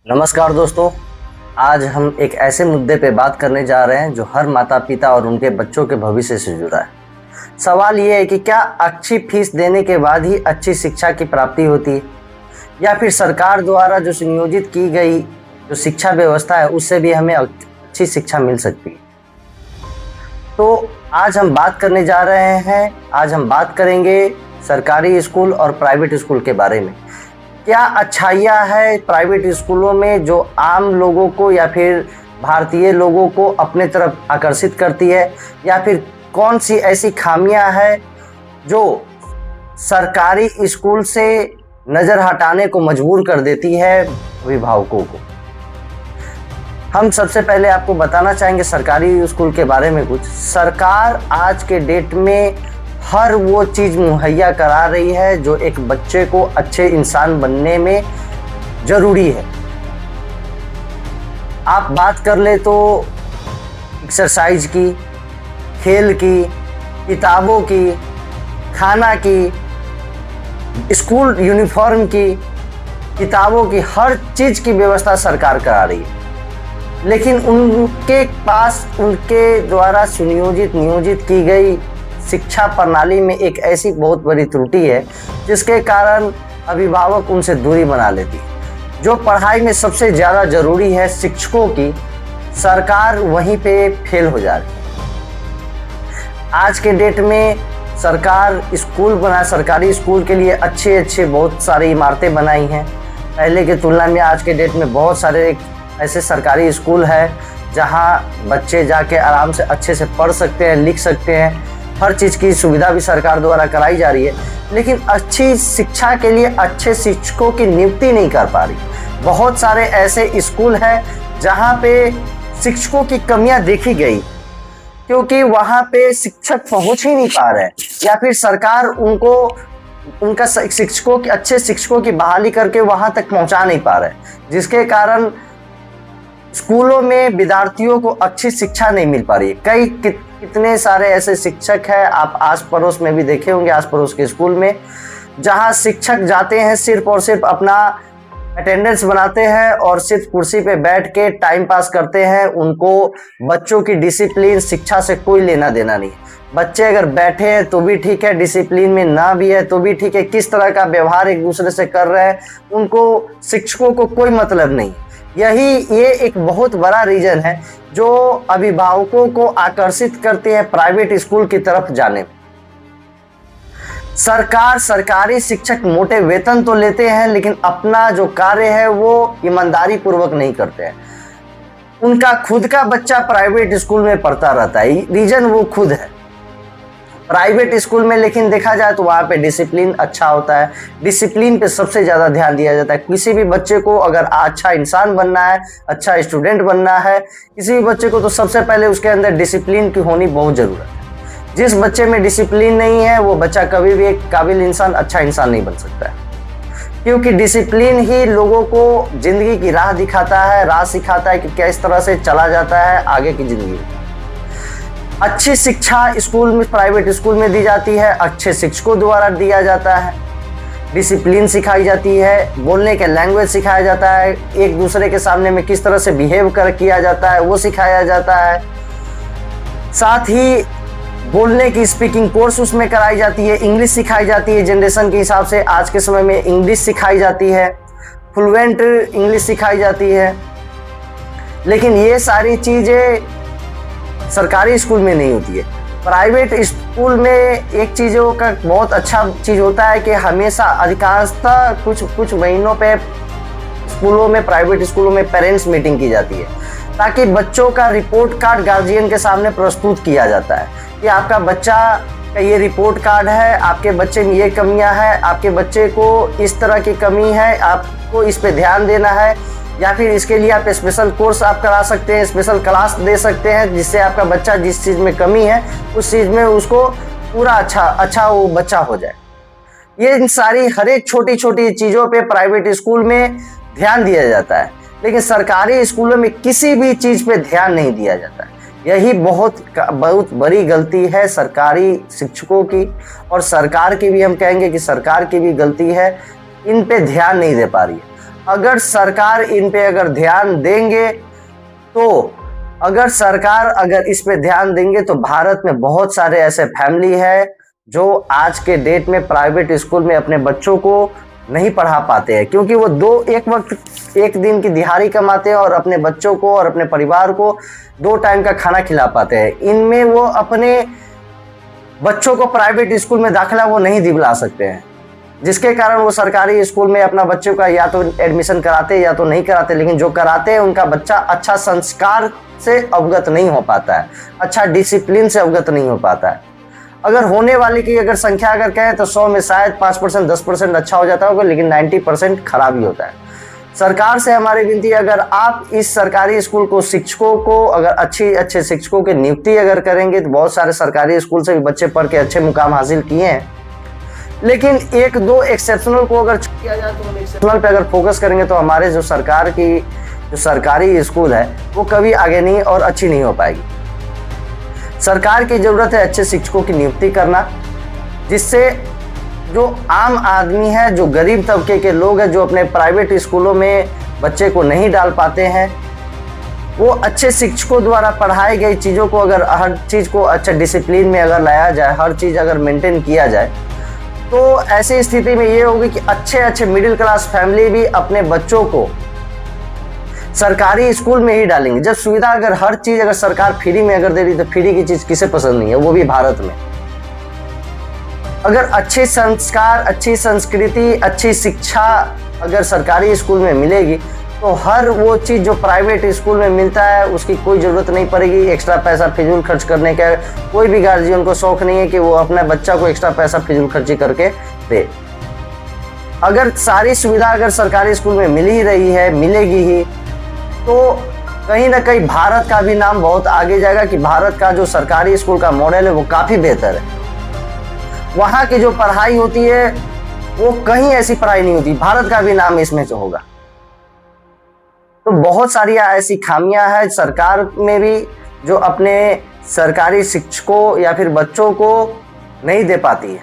नमस्कार दोस्तों। आज हम एक ऐसे मुद्दे पे बात करने जा रहे हैं जो हर माता पिता और उनके बच्चों के भविष्य से जुड़ा है। सवाल ये है कि क्या अच्छी फीस देने के बाद ही अच्छी शिक्षा की प्राप्ति होती है या फिर सरकार द्वारा जो सुनियोजित की गई जो शिक्षा व्यवस्था है उससे भी हमें अच्छी शिक्षा मिल सकती है। तो आज हम बात करने जा रहे हैं, आज हम बात करेंगे सरकारी स्कूल और प्राइवेट स्कूल के बारे में। क्या अच्छाइयाँ है प्राइवेट स्कूलों में जो आम लोगों को या फिर भारतीय लोगों को अपने तरफ आकर्षित करती है, या फिर कौन सी ऐसी खामियां हैं जो सरकारी स्कूल से नज़र हटाने को मजबूर कर देती है अभिभावकों को। हम सबसे पहले आपको बताना चाहेंगे सरकारी स्कूल के बारे में कुछ। सरकार आज के डेट में हर वो चीज़ मुहैया करा रही है जो एक बच्चे को अच्छे इंसान बनने में ज़रूरी है। आप बात कर ले तो एक्सरसाइज की, खेल की, किताबों की, खाना की, स्कूल यूनिफॉर्म की, किताबों की, हर चीज़ की व्यवस्था सरकार करा रही है। लेकिन उनके पास उनके द्वारा सुनियोजित नियोजित की गई शिक्षा प्रणाली में एक ऐसी बहुत बड़ी त्रुटि है जिसके कारण अभिभावक उनसे दूरी बना लेती है। जो पढ़ाई में सबसे ज़्यादा ज़रूरी है शिक्षकों की, सरकार वहीं पे फेल हो जा रही है। आज के डेट में सरकार सरकारी स्कूल के लिए अच्छे बहुत सारी इमारतें बनाई हैं। पहले की तुलना में आज के डेट में बहुत सारे ऐसे सरकारी स्कूल है जहाँ बच्चे जाके आराम से अच्छे से पढ़ सकते हैं, लिख सकते हैं। हर चीज़ की सुविधा भी सरकार द्वारा कराई जा रही है, लेकिन अच्छी शिक्षा के लिए अच्छे शिक्षकों की नियुक्ति नहीं कर पा रही। बहुत सारे ऐसे स्कूल हैं जहाँ पे शिक्षकों की कमियां देखी गई क्योंकि वहाँ पे शिक्षक पहुँच ही नहीं पा रहे, या फिर सरकार उनका अच्छे शिक्षकों की बहाली करके वहाँ तक पहुँचा नहीं पा रहे, जिसके कारण स्कूलों में विद्यार्थियों को अच्छी शिक्षा नहीं मिल पा रही है। कितने सारे ऐसे शिक्षक हैं, आप आस पड़ोस में भी देखे होंगे, आस पड़ोस के स्कूल में, जहां शिक्षक जाते हैं सिर्फ और सिर्फ अपना अटेंडेंस बनाते हैं और सिर्फ कुर्सी पे बैठ के टाइम पास करते हैं। उनको बच्चों की डिसिप्लिन शिक्षा से कोई लेना देना नहीं। बच्चे अगर बैठे हैं तो भी ठीक है, डिसिप्लिन में ना भी है तो भी ठीक है, किस तरह का व्यवहार एक दूसरे से कर रहे हैं उनको शिक्षकों को कोई मतलब नहीं। ये एक बहुत बड़ा रीजन है जो अभिभावकों को आकर्षित करते हैं प्राइवेट स्कूल की तरफ जाने में। सरकारी शिक्षक मोटे वेतन तो लेते हैं, लेकिन अपना जो कार्य है वो ईमानदारी पूर्वक नहीं करते हैं। उनका खुद का बच्चा प्राइवेट स्कूल में पढ़ता रहता है, रीजन वो खुद है प्राइवेट स्कूल में। लेकिन देखा जाए तो वहाँ पे डिसिप्लिन अच्छा होता है, डिसिप्लिन पे सबसे ज़्यादा ध्यान दिया जाता है। किसी भी बच्चे को अगर अच्छा इंसान बनना है, अच्छा स्टूडेंट बनना है, किसी भी बच्चे को, तो सबसे पहले उसके अंदर डिसिप्लिन की होनी बहुत ज़रूरत है। जिस बच्चे में डिसिप्लिन नहीं है वो बच्चा कभी भी एक काबिल इंसान, अच्छा इंसान नहीं बन सकता है, क्योंकि डिसिप्लिन ही लोगों को ज़िंदगी की राह दिखाता है, राह सिखाता है कि किस तरह से चला जाता है आगे की ज़िंदगी। अच्छी शिक्षा स्कूल में, प्राइवेट स्कूल में दी जाती है, अच्छे शिक्षकों द्वारा दिया जाता है, डिसिप्लिन सिखाई जाती है, बोलने के लैंग्वेज सिखाया जाता है, एक दूसरे के सामने में किस तरह से बिहेव किया जाता है वो सिखाया जाता है। साथ ही बोलने की स्पीकिंग कोर्स उसमें कराई जाती है, इंग्लिश सिखाई जाती है। जनरेशन के हिसाब से आज के समय में इंग्लिश सिखाई जाती है, फ्लुएंट इंग्लिश सिखाई जाती है। लेकिन ये सारी चीज़ें सरकारी स्कूल में नहीं होती है। प्राइवेट स्कूल में एक चीज़ों का बहुत अच्छा चीज़ होता है कि हमेशा अधिकांशतः कुछ महीनों पे स्कूलों में, प्राइवेट स्कूलों में पेरेंट्स मीटिंग की जाती है, ताकि बच्चों का रिपोर्ट कार्ड गार्जियन के सामने प्रस्तुत किया जाता है कि आपका बच्चा का ये रिपोर्ट कार्ड है, आपके बच्चे में ये कमियां हैं, आपके बच्चे को इस तरह की कमी है, आपको इस पे ध्यान देना है, या फिर इसके लिए आप स्पेशल कोर्स आप करा सकते हैं, स्पेशल क्लास दे सकते हैं, जिससे आपका बच्चा जिस चीज़ में कमी है उस चीज़ में उसको पूरा अच्छा वो बच्चा हो जाए। ये इन सारी हर एक छोटी छोटी चीज़ों पे प्राइवेट स्कूल में ध्यान दिया जाता है, लेकिन सरकारी स्कूलों में किसी भी चीज़ पे ध्यान नहीं दिया जाता है। यही बहुत बड़ी गलती है सरकारी शिक्षकों की, और सरकार की भी, हम कहेंगे कि सरकार की भी गलती है, इन पे ध्यान नहीं दे पा रही है। अगर सरकार इन पे अगर ध्यान देंगे तो अगर इस पे ध्यान देंगे तो भारत में बहुत सारे ऐसे फैमिली है जो आज के डेट में प्राइवेट स्कूल में अपने बच्चों को नहीं पढ़ा पाते हैं, क्योंकि वो एक दिन की दिहाड़ी कमाते हैं और अपने बच्चों को और अपने परिवार को 2 टाइम का खाना खिला पाते हैं। इनमें वो अपने बच्चों को प्राइवेट स्कूल में दाखिला वो नहीं दिला सकते हैं, जिसके कारण वो सरकारी स्कूल में अपना बच्चों का या तो एडमिशन कराते या तो नहीं कराते, लेकिन जो कराते हैं उनका बच्चा अच्छा संस्कार से अवगत नहीं हो पाता है, अच्छा डिसिप्लिन से अवगत नहीं हो पाता है। अगर होने वाले की अगर संख्या अगर कहें तो 100 में शायद 5% 10% अच्छा हो जाता होगा, लेकिन 90% खराब ही होता है। सरकार से हमारी विनती है, अगर आप इस सरकारी स्कूल को शिक्षकों को अगर अच्छे शिक्षकों की नियुक्ति अगर करेंगे तो बहुत सारे सरकारी स्कूल से भी बच्चे पढ़ के अच्छे मुकाम हासिल किए हैं, लेकिन 1-2 एक्सेप्शनल को अगर किया जाए तो एक्सेप्शनल पे अगर फोकस करेंगे तो हमारे जो सरकारी स्कूल है वो कभी आगे नहीं और अच्छी नहीं हो पाएगी। सरकार की जरूरत है अच्छे शिक्षकों की नियुक्ति करना, जिससे जो आम आदमी है, जो गरीब तबके के लोग हैं, जो अपने प्राइवेट स्कूलों में बच्चे को नहीं डाल पाते हैं, वो अच्छे शिक्षकों द्वारा पढ़ाई गई चीज़ों को अगर हर चीज़ को अच्छे डिसिप्लिन में अगर लाया जाए, हर चीज़ अगर मेंटेन किया जाए, तो ऐसी स्थिति में ये होगी कि अच्छे मिडिल क्लास फैमिली भी अपने बच्चों को सरकारी स्कूल में ही डालेंगे। जब सुविधा अगर हर चीज अगर सरकार फ्री में अगर दे रही तो फ्री की चीज किसे पसंद नहीं है, वो भी भारत में। अगर अच्छे संस्कार, अच्छी संस्कृति, अच्छी शिक्षा अगर सरकारी स्कूल में मिलेगी तो हर वो चीज जो प्राइवेट स्कूल में मिलता है उसकी कोई जरूरत नहीं पड़ेगी एक्स्ट्रा पैसा फिजूल खर्च करने का। कोई भी गार्जियन को शौक नहीं है कि वो अपने बच्चा को एक्स्ट्रा पैसा फिजूल खर्ची करके दे। अगर सारी सुविधा अगर सरकारी स्कूल में मिल ही रही है, मिलेगी ही, तो कहीं ना कहीं भारत का भी नाम बहुत आगे जाएगा कि भारत का जो सरकारी स्कूल का मॉडल है वो काफी बेहतर है। वहां की जो पढ़ाई होती है वो कहीं ऐसी पढ़ाई नहीं होती, भारत का भी नाम इसमें से होगा। तो बहुत सारी ऐसी खामियां हैं सरकार में भी जो अपने सरकारी शिक्षकों या फिर बच्चों को नहीं दे पाती है।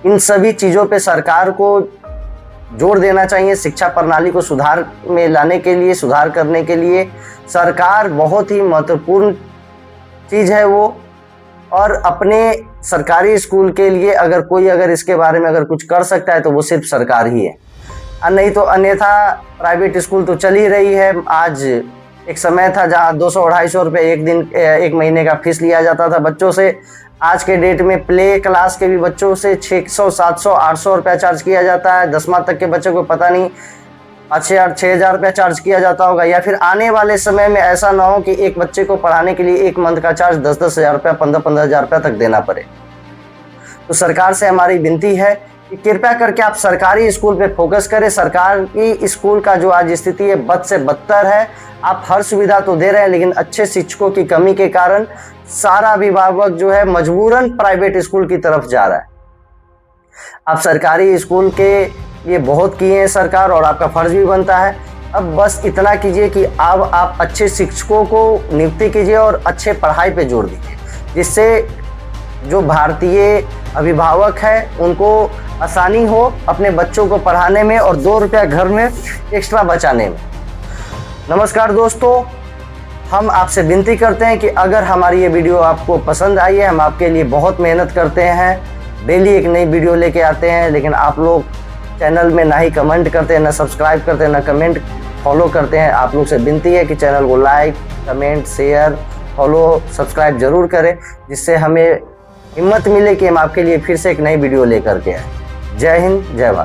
इन सभी चीजों पे सरकार को जोर देना चाहिए। शिक्षा प्रणाली को सुधार में लाने के लिए, सुधार करने के लिए सरकार बहुत ही महत्वपूर्ण चीज़ है वो, और अपने सरकारी स्कूल के लिए अगर कोई अगर इसके बारे में अगर कुछ कर सकता है तो वो सिर्फ सरकार ही है, नहीं तो अन्यथा प्राइवेट स्कूल तो चल ही रही है। आज एक समय था जहाँ 200-250 रुपये एक महीने का फीस लिया जाता था बच्चों से। आज के डेट में प्ले क्लास के भी बच्चों से 600, 700, 800 रुपया चार्ज किया जाता है। 10वीं तक के बच्चों को पता नहीं 6,000 रुपया चार्ज किया जाता होगा, या फिर आने वाले समय में ऐसा ना हो कि एक बच्चे को पढ़ाने के लिए एक मंथ का चार्ज 10-10 हज़ार रुपया, 15-15 हज़ार रुपया तक देना पड़े। तो सरकार से हमारी विनती है कि कृपया करके आप सरकारी स्कूल पे फोकस करें। सरकार की स्कूल का जो आज स्थिति है बद से बदतर है। आप हर सुविधा तो दे रहे हैं, लेकिन अच्छे शिक्षकों की कमी के कारण सारा अभिभावक जो है मजबूरन प्राइवेट स्कूल की तरफ जा रहा है। आप सरकारी स्कूल के लिए बहुत किए हैं सरकार, और आपका फर्ज भी बनता है। अब बस इतना कीजिए कि अब आप अच्छे शिक्षकों को नियुक्ति कीजिए और अच्छे पढ़ाई पे जोर दीजिए, जिससे जो भारतीय अभिभावक है उनको आसानी हो अपने बच्चों को पढ़ाने में और 2 रुपया घर में एक्स्ट्रा बचाने में। नमस्कार दोस्तों, हम आपसे विनती करते हैं कि अगर हमारी ये वीडियो आपको पसंद आई है, हम आपके लिए बहुत मेहनत करते हैं, डेली एक नई वीडियो लेके आते हैं, लेकिन आप लोग चैनल में ना ही कमेंट करते हैं, ना सब्सक्राइब करते हैं, ना कमेंट फॉलो करते हैं। आप लोग से विनती है कि चैनल को like, comment, share, follow, subscribe जरूर करें, जिससे हमें हिम्मत मिले कि हम आपके लिए फिर से एक नई वीडियो लेकर के आए। जय हिंद, जय भारत।